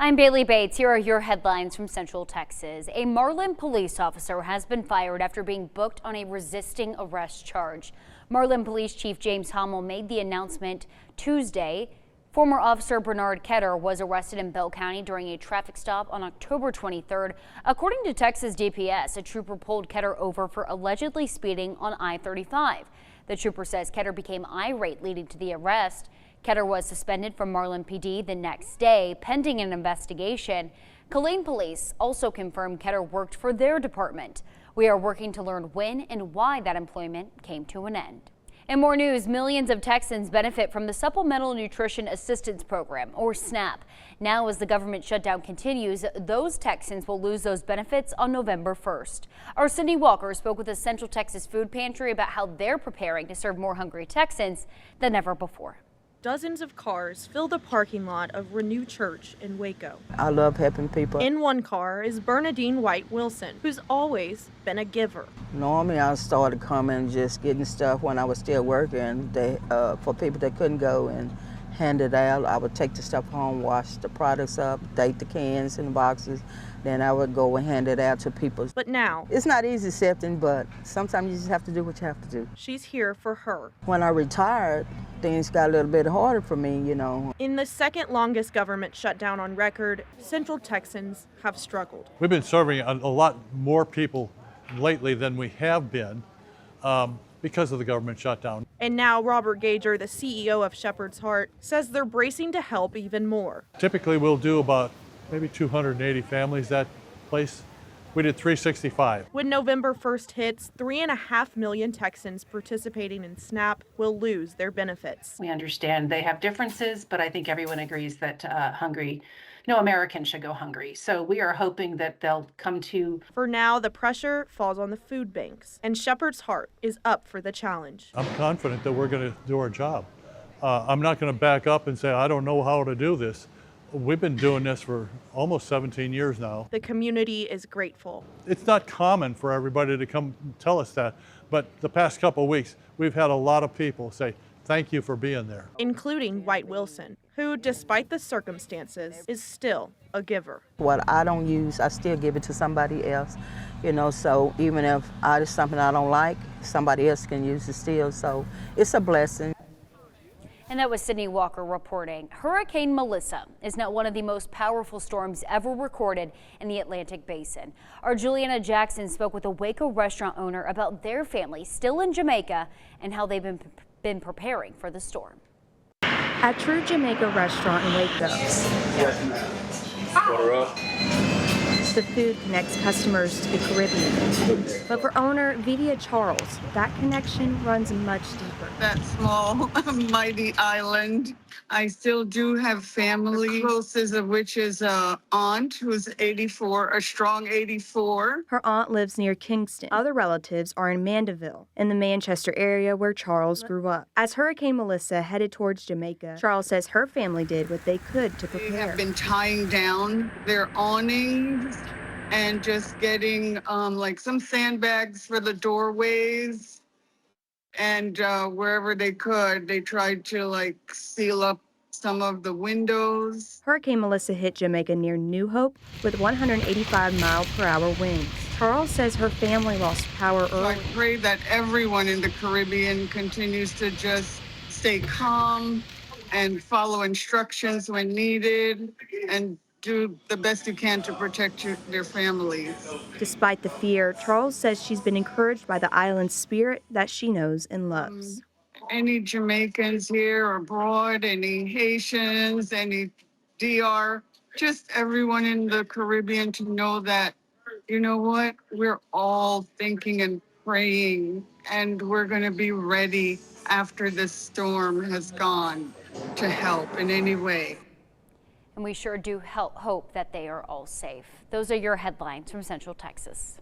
I'm Bailey Bates. Here are your headlines from Central Texas. A Marlin police officer has been fired after being booked on a resisting arrest charge. Marlin Police Chief James Hommel made the announcement Tuesday. Former Officer Bernard Ketter was arrested in Bell County during a traffic stop on October 23rd. According to Texas DPS, a trooper pulled Ketter over for allegedly speeding on I-35. The trooper says Ketter became irate, leading to the arrest. Ketter was suspended from Marlin PD the next day, pending an investigation. Killeen Police also confirmed Ketter worked for their department. We are working to learn when and why that employment came to an end. In more news, millions of Texans benefit from the Supplemental Nutrition Assistance Program, or SNAP. Now, as the government shutdown continues, those Texans will lose those benefits on November 1st. Our Cindy Walker spoke with the Central Texas Food Pantry about how they're preparing to serve more hungry Texans than ever before. Dozens of cars fill the parking lot of Renew Church in Waco. I love helping people. In one car is Bernadine White Wilson, who's always been a giver. Normally, I started coming just getting stuff when I was still working. For people that couldn't go and hand it out, I would take the stuff home, wash the products up, date the cans and the boxes. Then I would go and hand it out to people. But now, it's not easy accepting, but sometimes you just have to do what you have to do. She's here for her. When I retired, things got a little bit harder for me, you know. In the second longest government shutdown on record, Central Texans have struggled. We've been serving a lot more people lately than we have been because of the government shutdown. And now Robert Gager, the CEO of Shepherd's Heart, says they're bracing to help even more. Typically we'll do about maybe 280 families that place. We did 365. When November 1st hits, 3.5 million Texans participating in SNAP will lose their benefits. We understand they have differences, but I think everyone agrees that no American should go hungry. So we are hoping that they'll come to. For now, the pressure falls on the food banks, and Shepherd's Heart is up for the challenge. I'm confident that we're going to do our job. I'm not going to back up and say, I don't know how to do this. We've been doing this for almost 17 years now. The community is grateful. It's not common for everybody to come tell us that, but the past couple of weeks, we've had a lot of people say, thank you for being there. Including White Wilson, who, despite the circumstances, is still a giver. What I don't use, I still give it to somebody else, you know, so even if it's something I don't like, somebody else can use it still, so it's a blessing. And that was Sydney Walker reporting. Hurricane Melissa is now one of the most powerful storms ever recorded in the Atlantic Basin. Our Juliana Jackson spoke with a Waco restaurant owner about their family still in Jamaica and how they've been preparing for the storm. At True Jamaica Restaurant in Waco, Yes, ma'am. Order up. the food connects customers to the Caribbean. But for owner Vidia Charles, that connection runs much deeper. That small, mighty island. I still do have family, the closest of which is an aunt who's 84, a strong 84. Her aunt lives near Kingston. Other relatives are in Mandeville, in the Manchester area where Charles grew up. As Hurricane Melissa headed towards Jamaica, Charles says her family did what they could to prepare. They have been tying down their awnings and just getting like some sandbags for the doorways. And wherever they could, they tried to like seal up some of the windows. Hurricane Melissa hit Jamaica near New Hope with 185-mile-per-hour winds. Charles says her family lost power So I early. pray that everyone in the Caribbean continues to just stay calm and follow instructions when needed and do the best you can to protect their families. Despite the fear, Charles says she's been encouraged by the island's spirit that she knows and loves. Any Jamaicans here or abroad, any Haitians, any DR, just everyone in the Caribbean to know that, you know what, we're all thinking and praying, and we're going to be ready after this storm has gone to help in any way. And we sure do hope that they are all safe. Those are your headlines from Central Texas.